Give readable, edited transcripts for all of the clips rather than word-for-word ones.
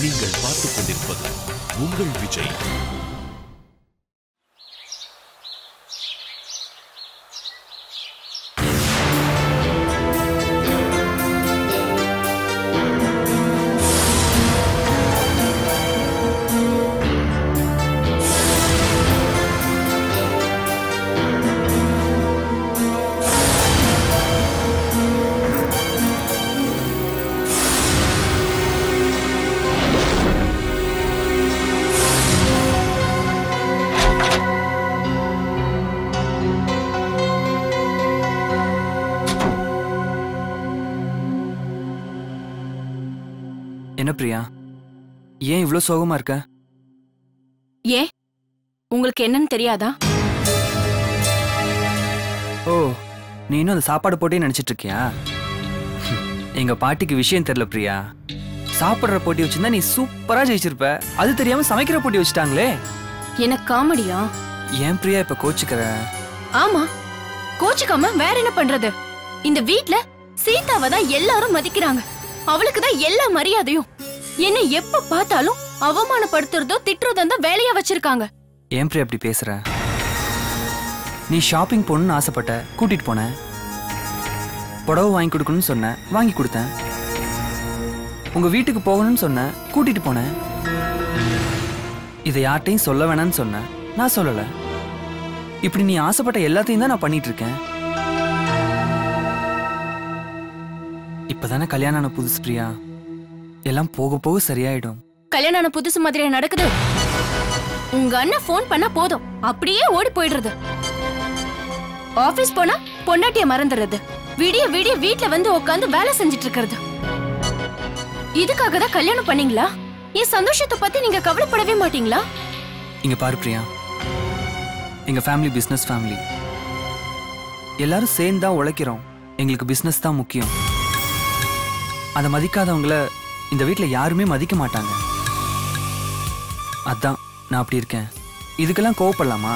நீங்கள் பார்த்துக் கொண்டிருப்பது உங்கள் விஜய். என்ன பிரியா, ஏன் இவ்ளோ சோகமா இருக்க? ஏன் உங்களுக்கு என்னன்னு தெரியாதா? ஓ, நீ இன்னும் அந்த சாப்பாடு போட்டே நினைச்சிட்டு இருக்கியா? எங்க பாட்டிக்கு விஷயம் தெரியல பிரியா. சாப்பிடுற போட்டி வச்சிருந்தா நீ சூப்பரா ஜெயிச்சிருப்ப. அது தெரியாம சமைக்கிற போட்டி வச்சுட்டாங்களே. என்ன காமெடியா? ஏன் பிரியா இப்ப கோச்சுக்கிற? ஆமா, கோச்சுக்காம வேற என்ன பண்றது? இந்த வீட்ல சீதாவை தான் எல்லாரும் மதிக்கிறாங்க. அவளுக்கு தான் எல்லா மரியாதையும். என்ன எப்ப பார்த்தாலும் அவமானப்படுத்துறதோ திட்டுறதோ தான் வேலையா வச்சிருக்காங்க. ஏன் பிரியா அப்படி பேசுற? நீ ஷாப்பிங் போகணும்னு ஆசைப்பட்ட, கூட்டிட்டு போன. புடவை வாங்கி கொடுக்கணும்னு சொன்ன, வாங்கி கொடுத்தேன். உங்க வீட்டுக்கு போகணும்னு சொன்ன, கூட்டிட்டு போனேன். இதை யார்ட்டையும் சொல்ல வேணாம்னு சொன்ன, நான் சொல்லல. இப்படி நீ ஆசைப்பட்ட எல்லாத்தையும் தான் நான் பண்ணிட்டு இருக்கேன். இப்பதானே கல்யாணம் ஆன புதுசு பிரியா. எல்லாம் போக போக சரியாயிடும். கல்யாணம் ஆன புதுசு மாதிரியா நடக்குது? உங்க அண்ணன் போன் பண்ணா போதும், அப்படியே ஓடி போயிடுறது. ஆபீஸ் போனா பொண்டாட்டிய மறந்துடுறது. விடிய விடிய வீட்ல வந்து உட்காந்து வேலை செஞ்சிட்டு இருக்கிறது. இதுக்காக தான் கல்யாணம் பண்ணீங்களா? என் சந்தோஷத்தை பத்தி நீங்க கவலைப்படவே மாட்டீங்களா? இங்க பாரு பிரியா, எங்க ஃபேமிலி பிசினஸ் ஃபேமிலி. எல்லாரும் சேர்ந்து தான் உழைக்கிறோம். எங்களுக்கு பிசினஸ் தான் முக்கியம். அதை மதிக்காதவங்கள இந்த வீட்டில் யாருமே மதிக்க மாட்டாங்க. அதான் நான் அப்படி இருக்கேன். இதுக்கெல்லாம் கோவப்படலாமா?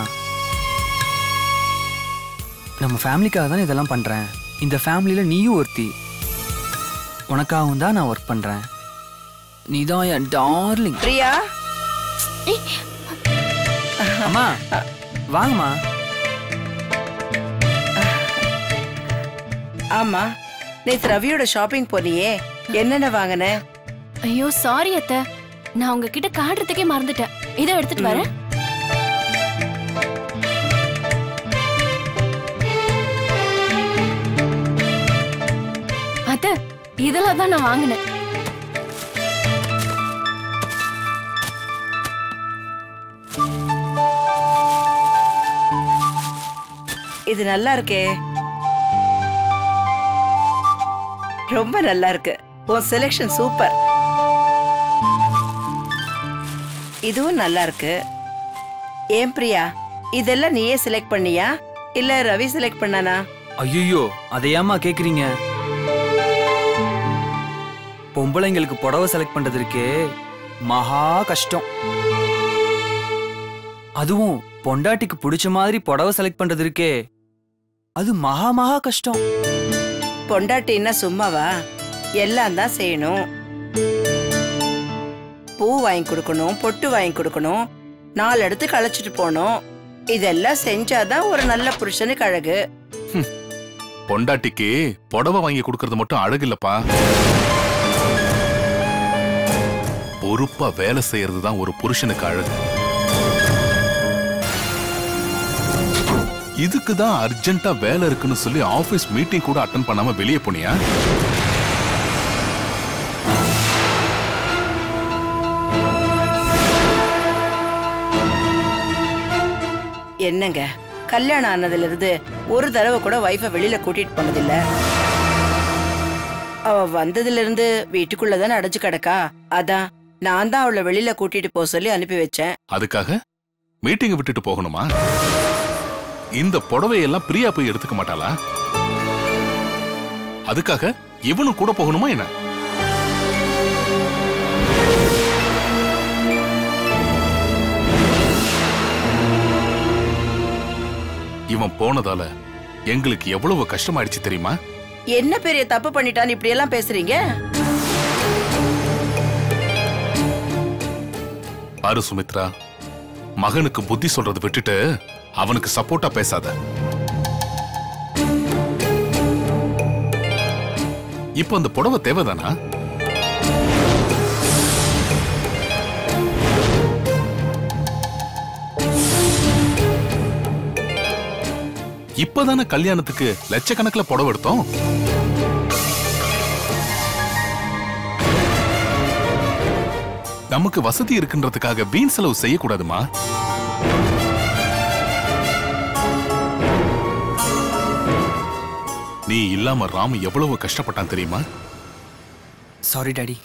நம்ம ஃபேமிலிக்காக தான் இதெல்லாம் பண்றேன். இந்த ஃபேமிலியில நீயும் ஒருத்தி. உனக்காகவும் தான் நான் ஒர்க் பண்றேன். நீதான் என் டார்லிங். பிரியா, அம்மா வாங்கம்மா. ஆமா, நேத்து ரவியோட ஷாப்பிங் போனியே, என்னென்ன வாங்கின? ஐயோ சாரி அத்தை, நான் உங்ககிட்ட காட்டுறதுக்கே மறந்துட்டேன். இதை எடுத்துட்டு வரேன். அத்தை, இதெல்லாம் தான் நான் வாங்கினேன். இது நல்லா இருக்கே, ரொம்ப நல்லா இருக்கு. உன் செலக்ஷன் சூப்பர். இதுவும் நல்லா இருக்கு. ஏன் பிரியா, இதெல்லாம் நீயே செலக்ட் பண்ணியா இல்ல ரவி செலக்ட் பண்ணானா? ஐயோ, அதையாமா கேக்குறீங்க? பொம்பளைங்களுக்கு புடவை செலக்ட் பண்றது இருக்கே மகா கஷ்டம். அதுவும் பொண்டாட்டிக்கு பிடிச்ச மாதிரி புடவை செலக்ட் பண்றது இருக்கே, அது மகா மகா கஷ்டம். பொண்டாட்டின்னா சும்மாவா? எல்லாம் தான் செய்யணும். பூ வாங்கி கொடுக்கணும், பொட்டு வாங்கி கொடுக்கணும், 4 இடத்துக்கு அழைச்சிட்டு போகணும். இதெல்லாம் செஞ்சாதான் ஒரு நல்ல புருஷனுக்கு அழகு. பொண்டாட்டிக்கு புடவை வாங்கி கொடுக்கறது மட்டும் அழகு இல்லப்பா. பொறுப்பா வேலை செய்யறது தான் ஒரு புருஷனுக்கு அழகு. இதுக்கு தான் அர்ஜென்ட்டா வேலை இருக்குன்னு சொல்லி ஆபீஸ் மீட்டிங் கூட அட்டெண்ட் பண்ணாம வெளியே போனியா? என்னங்க, கல்யாணம் ஆனதுல இருந்து ஒரு தடவை கூட வைஃபை வெளியில கூட்டிட்டு போனதில்ல. அவ வந்ததுல இருந்து வீட்டுக்குள்ளதானே அடைஞ்சு கிடக்கா. அதான் நான் தான் அவளை வெளியில கூட்டிட்டு போக சொல்லி அனுப்பி வச்சேன். அதுக்காக மீட்டிங் விட்டுட்டு போகணுமா? இந்த புடவையெல்லாம் பிரியா போய் எடுத்துக்க மாட்டாளா? அதுக்காக இவனும் கூட போகணுமா என்ன? இவன் போனதால எங்களுக்கு எவ்வளவு கஷ்டமாயிடுச்சு தெரியுமா? என்ன பெரிய தப்பு பண்ணிட்டான்னு இப்படி எல்லாம் பேசுறீங்க? பாரு சுமித்ரா, மகனுக்கு புத்தி சொல்றதை விட்டுட்டு அவனுக்கு சப்போர்ட்டா பேசாத. இப்ப அந்த புடவை தேவைதானா? இப்பதானே கல்யாணத்துக்கு லட்சக்கணக்கில் புடவை எடுத்தோம். நமக்கு வசதி இருக்குன்றதுக்காக வீண் செலவு செய்யக்கூடாதுமா. நீ இல்லாம ராமு எவ்வளவு கஷ்டப்பட்டான் தெரியுமா? Sorry daddy.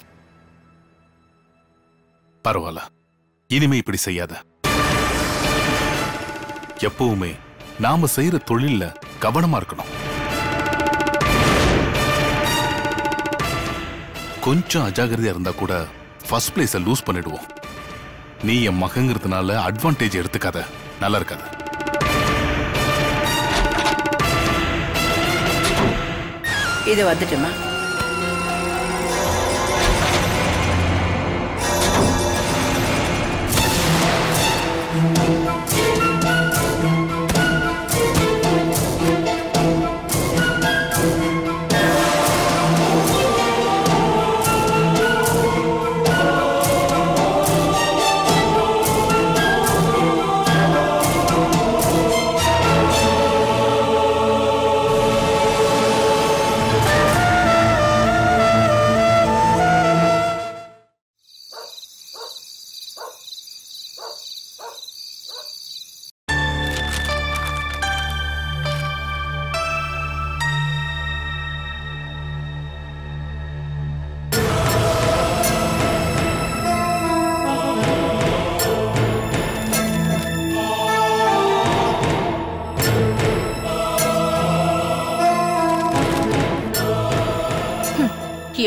பரவாயில்ல, இனிமே இப்படி செய்யாத. எப்பவுமே நாம செய்யற தொழில்ல கவனமா இருக்கணும். கொஞ்சம் அஜாகிரதையா இருந்தா கூட ஃபர்ஸ்ட் பிளேஸ லூஸ் பண்ணிடுவோம். நீ என் மகங்கிறதுனால அட்வான்டேஜ் எடுத்துக்காத, நல்லா இருக்காது. இது வந்துட்டுமா?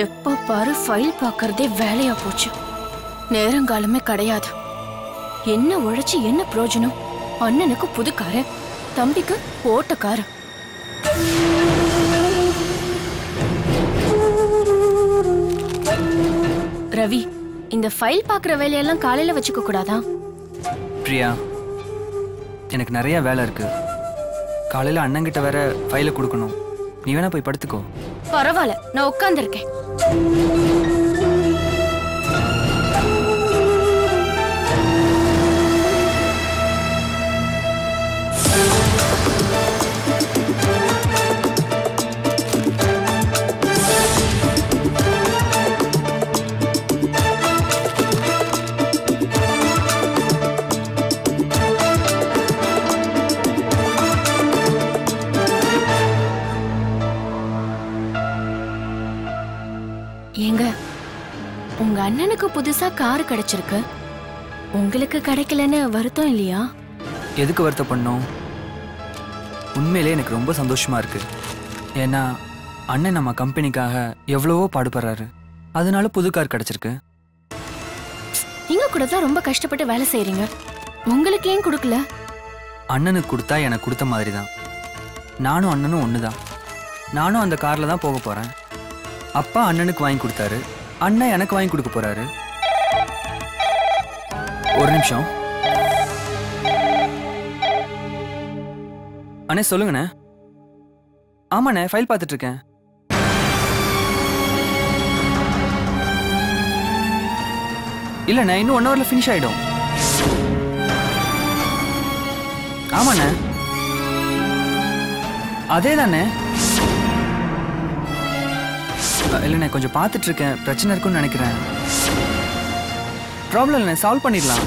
எப்ப பாரு ஃபைல் பார்க்கறதே வேலையா போச்சு. நேரங்காலமே கிடையாது. என்ன உழைச்சு என்ன பிரயோஜனம்? அண்ணனுக்கு புது காரு, தம்பிக்கு ஓட்ட காரு. ரவி, இந்த ஃபைல் பார்க்குற வேலையெல்லாம் காலையில வச்சுக்க கூடாதா? பிரியா, எனக்கு நிறைய வேலை இருக்கு. காலையில் அண்ணங்கிட்ட வேற ஃபைலை கொடுக்கணும். நீ வேணா போய் படுத்துக்கோ. பரவாயில்ல, நான் உட்கார்ந்துருக்கேன். ஏங்க, உங்க அண்ணனுக்கு புதுசா கார் கிடைச்சிருக்கு. உங்களுக்கு கிடைக்கலன்னு வருத்தம் இல்லையா? எதுக்கு வருத்தப்படணும்? உண்மையிலே எனக்கு ரொம்ப சந்தோஷமா இருக்கு. ஏன்னா அண்ணன் நம்ம கம்பெனிக்காக எவ்வளவோ பாடுபடுறாரு. அதனால புது கார் கிடைச்சிருக்கு. நீங்க கூட தான் ரொம்ப கஷ்டப்பட்டு வேலை செய்றீங்க. உங்களுக்கு ஏன் கொடுக்கல? அண்ணனுக்கு கொடுத்தா எனக்கு கொடுத்த மாதிரி தான். நானும் அண்ணனும் ஒன்று தான். நானும் அந்த காரில் தான் போக போகிறேன். அப்பா அண்ணனுக்கு வாங்கி கொடுத்தாரு, அண்ணன் எனக்கு வாங்கி கொடுக்க போறாரு. ஒரு நிமிஷம் அண்ணே, சொல்லுங்கண்ணே. ஆமாண்ணே, ஃபைல் பார்த்துட்டு இருக்கேன். இல்லண்ணே, இன்னும் 1 ஹவர்ல ஃபினிஷ் ஆயிடும். ஆமாண்ணே, அதே தானே. இல்லைண்ணே, கொஞ்சம் பார்த்துட்டு இருக்கேன். பிரச்சனை இருக்குன்னு நினைக்கிறேன். ப்ராப்ளம் இல்லைண்ணே, சால்வ் பண்ணிடலாம்.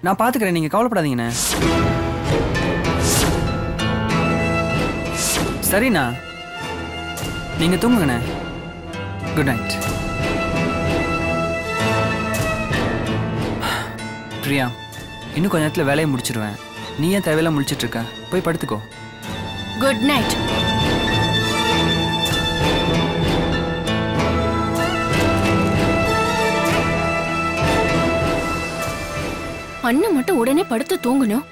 நான் பார்த்துக்கிறேன், நீங்கள் கவலைப்படாதீங்கண்ணே. சரிண்ணா, நீங்கள் தூங்குங்கண்ணே. Good night. பிரியா, இன்னும் கொஞ்ச நேரத்தில் வேலையை முடிச்சிடுவேன். நீ ஏன் தேவையில்லாம் முடிச்சிட்டு இருக்க? போய் படுத்துக்கோ. Good night. அண்ணன் மட்டும் உடனே படுத்து தூங்கணும்.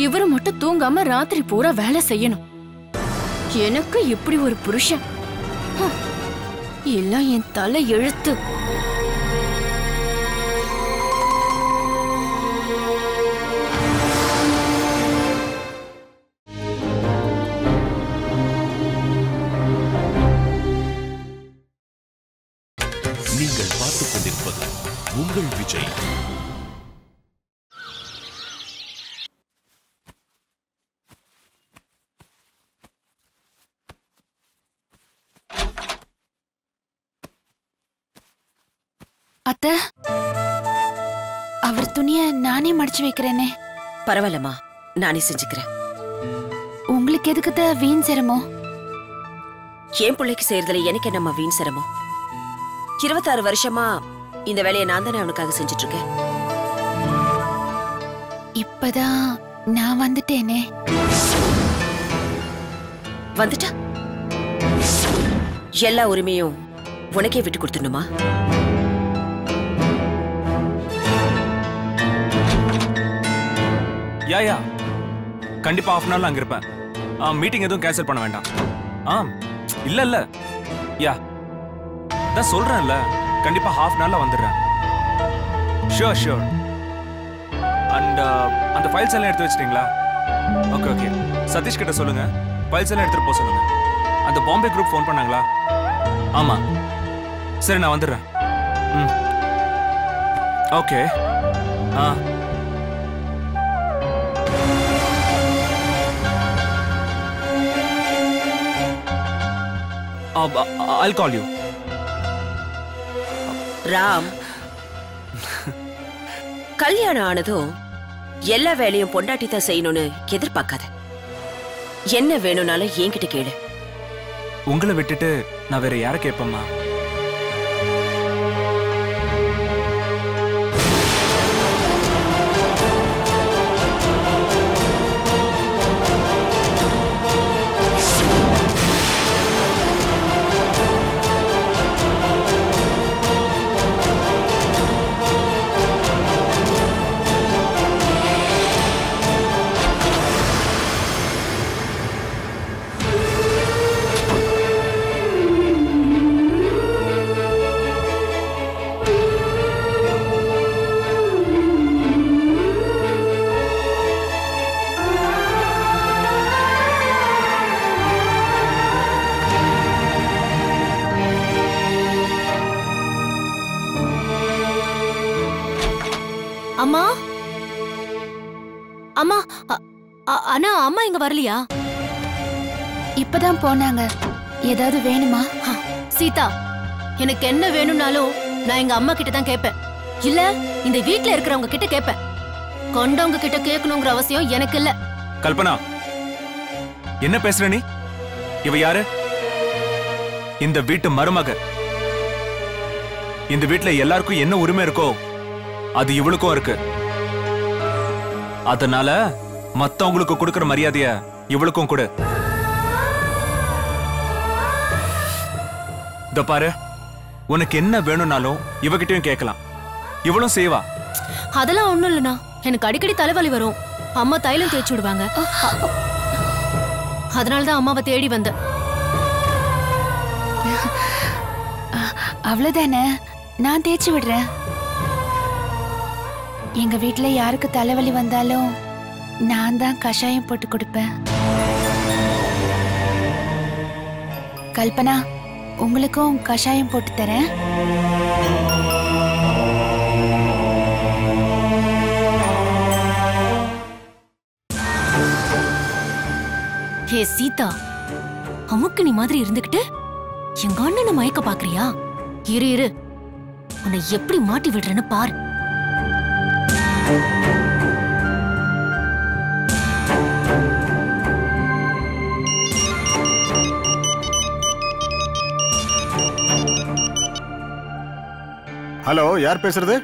இவரு மட்டும் தூங்காம ராத்திரி பூரா வேலை செய்யணும். எனக்கு இப்படி ஒரு புருஷன் எல்லாம் என் தலை எழுத்து. கொண்டிருப்பது உங்கள் விஜய். அத்த, அவர் துணிய நானே மடிச்சு வைக்கிறேனே. பரவாயில்லம்மா, நானே செஞ்சுக்கிறேன். உங்களுக்கு எதுக்குத்த வீண் சிரமம்? என் பிள்ளைக்கு செய்யறதுல எனக்கு என்னம்மா வீண் சிரமம்? 26 வருஷமா இந்த வேலையை நான் தானே அவனுக்காக செஞ்சுட்டு இருக்கேன். இப்பதான் நான் வந்துட்டேனே. வந்துட்டா எல்லா உரிமையும் உனக்கே விட்டு கொடுத்துடணுமா? யா கண்டிப்பா half an hourல அங்க இருப்பேன். மீட்டிங் எதுவும் கேன்சல் பண்ண வேண்டாம். இல்ல யா நான் சொல்றேன்ல, கண்டிப்பா half an hourல வந்துடுறேன். ஷூர். அண்ட் அந்த ஃபைல்ஸ் எல்லாம் எடுத்து வச்சிட்டீங்களா? ஓகே. சதீஷ் கிட்ட சொல்லுங்க, ஃபைல்ஸ் எல்லாம் எடுத்துட்டு போக சொல்லுங்க. அந்த பாம்பே குரூப் ஃபோன் பண்ணாங்களா? ஆமா. சரி, நான் வந்துடுறேன். Okay. I'll call you. Ram, கல்யாணம் ஆனதும் எல்லா வேலையும் பொண்டாட்டி தான் செய்யணும்னு எதிர்பார்க்காத. என்ன வேணும்னாலும் என்கிட்ட கேளு. உங்களை விட்டுட்டு நான் வேற யாரை கேட்பேம்மா? அம்மா, அம்மா, அண்ணா, அம்மா இங்க வரலையா? இப்பதான் போனாங்க. ஏதாவது வேணுமா? சீதா, எனக்கு என்ன வேணும்னாலும் நான் எங்க அம்மா கிட்ட தான் கேட்பேன். இல்ல இந்த வீட்ல இருக்கிறவங்க கிட்ட கேட்பேன். கொண்டவங்க கிட்ட கேட்கணுங்கிற அவசியம் எனக்கு இல்ல. கல்பனா, என்ன பேசுற நீ? இவ யாரு? இந்த வீட்டு மருமக. இந்த வீட்ல எல்லாருக்கும் என்ன உரிமை இருக்கோ அது இவளுக்கும் இருக்கு. அதனால மத்தவங்களுக்கு கொடுக்கிற மரியாதைய இவளுக்கும் கொடு. இந்த பாரு, உனக்கு என்ன வேணும்னாலும் இவகிட்டயும் கேட்கலாம். இவளும் செய்வா. அதெல்லாம் ஒண்ணும் இல்லனா, எனக்கு அடிக்கடி தலைவலி வரும். அம்மா தைலம் தேய்ச்சி விடுவாங்க. அதனாலதான் அம்மாவை தேடி வந்த. அவ்வளவுதானே, நான் தேய்ச்சி விடுறேன். எங்க வீட்ல யாருக்கு தலைவலி வந்தாலும் நான் தான் கஷாயம் போட்டு கொடுப்பேன். கல்பனா, உங்களுக்கும் கஷாயம் போட்டு தரேன். ஹே சீதா, அமுக்கு நீ மாதிரி இருந்துகிட்டு எங்க அண்ணனை மயக்க பாக்குறியா? இரு, உன்னை எப்படி மாட்டி விடுறேன்னு பாரு. ஹலோ, யார் பேசுறது?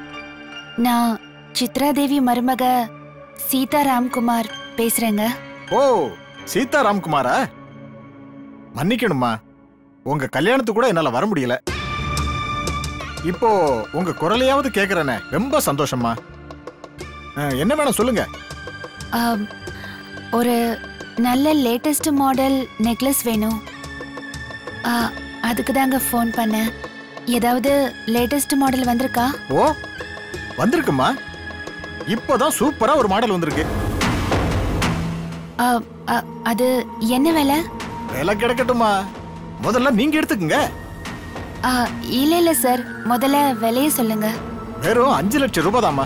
நான் சித்ரா தேவி மருமக சீதா ராம்குமார் பேசுறேங்க. ஓ, சீதா ராம்குமாரா? மன்னிக்கணுமா, உங்க கல்யாணத்துக்கு கூட என்னால வர முடியல. இப்போ உங்க குரலையாவது கேக்குறேனே, ரொம்ப சந்தோஷமா. என்ன வேணும் சொல்லுங்க. ஒரு நல்ல லேட்டஸ்ட் மாடல் நெக்லஸ் வேணும். அதுக்கு தாங்க ஃபோன் பண்ணேன். ஏதாவது லேட்டஸ்ட் மாடல் வந்திருக்கா? ஓ, வந்திருக்குமா. இப்போதான் சூப்பரா ஒரு மாடல் வந்திருக்கு. அது என்ன விலை? விலை கிடைக்கட்டுமா, முதல்ல நீங்க எடுத்துக்குங்க. இல்ல சார், முதல்ல விலைய சொல்லுங்க. வெறும் 5 லட்சம் ரூபாய் தாம்மா.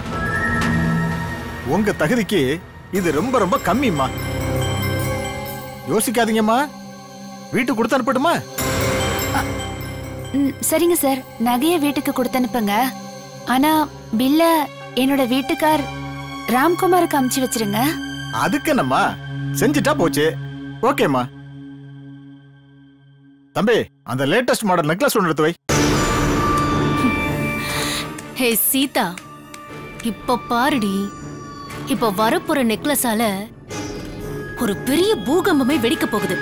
உங்க தகுதிக்கு இது ரொம்ப ரொம்ப கம்மிம்மா. யோசிக்காதீங்கம்மா. வீட்டுக்கு கொடுத்து அனுப்பட்டுமா? சரிங்க சார், நகைய வீட்டுக்கு கொடுத்து அனுப்புங்க. ஆனா பில்ல என்னோட வீட்டுக்கார் ராம்குமாருக்கு அனுப்பிச்சு வச்சிருங்க. அதுக்கு என்னம்மா, செஞ்சுட்டா போச்சு. ஓகேம்மா. தம்பி, அந்த லேட்டஸ்ட் மாடல் நெக்லஸ் ஒன்று எடுத்து வை. ஹே சீதா, இப்ப பாருடி, இப்ப வரப்போற நெக்லஸால ஒரு பெரிய பூகம்பமே வெடிக்க போகுது.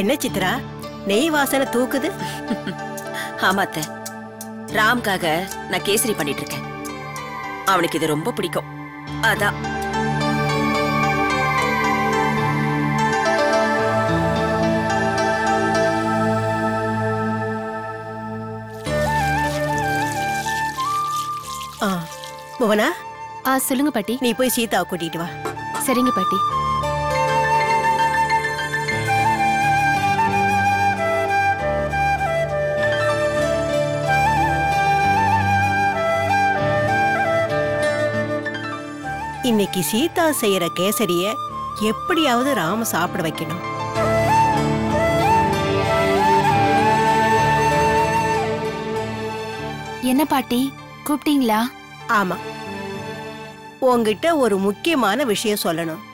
என்ன சித்ரா, நெய் வாசனை தூக்குது? ஆமாத்த, ராம்காக நான் கேசரி பண்ணிட்டு இருக்கேன். அவனுக்கு இது ரொம்ப பிடிக்கும், அதான். புவனா, சொல்லுங்க பாட்டி. நீ போய் சீதாவை கூட்டிட்டு வா. சரிங்க பாட்டி. இன்னைக்கு சீதா செய்யற கேசரிய எப்படியாவது ராம சாப்பிட வைக்கணும். என்ன பாட்டி, கூப்பிட்டீங்களா? ஆமா, உன்கிட்ட ஒரு முக்கியமான விஷயம் சொல்லணும்.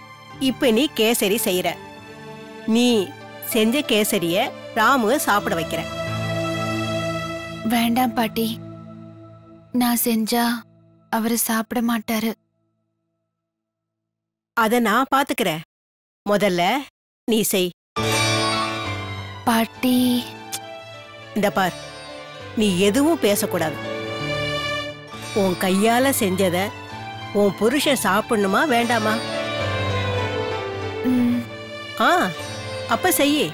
இப்ப நீ கேசரி செய்யற. நீ செஞ்ச கேசரிய ராமு சாப்பிட வைக்கிற. வேண்டாம் பாட்டி, நான் செஞ்சா அவரு சாப்பிட மாட்டாரு. அத நான் பாத்துக்கிறேன். முதல்ல நீ செய். பாட்டி, இந்த பார், நீ எதுவும் பேசக்கூடாது. உன் கையால செஞ்சத உன் புருஷன் சாப்பிடணுமா வேண்டாமா? அப்ப செய்யி.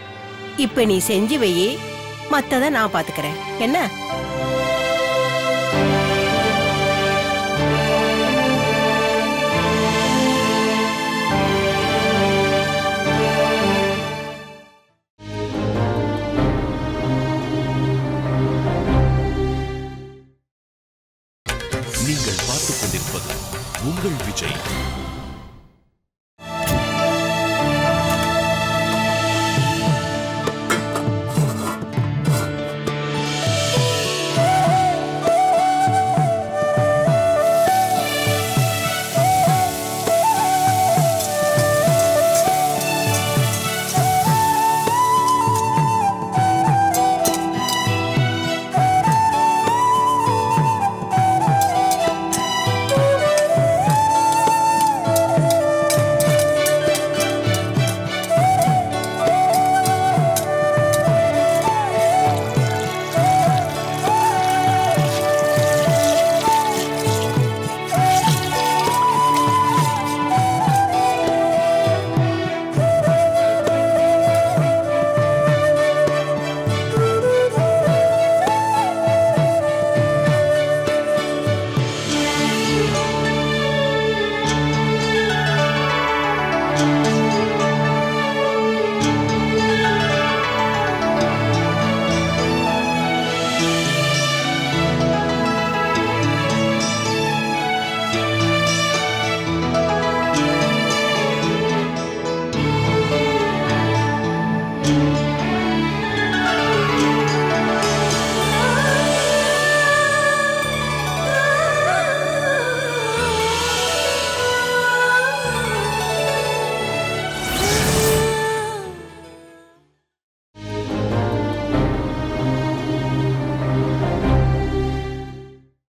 இப்ப நீ செஞ்சு வையி, மத்தத நான் பாத்துக்கிறேன். என்ன? நீங்கள் பார்த்துக் கொண்டிருப்பது உங்கள் விஜய்.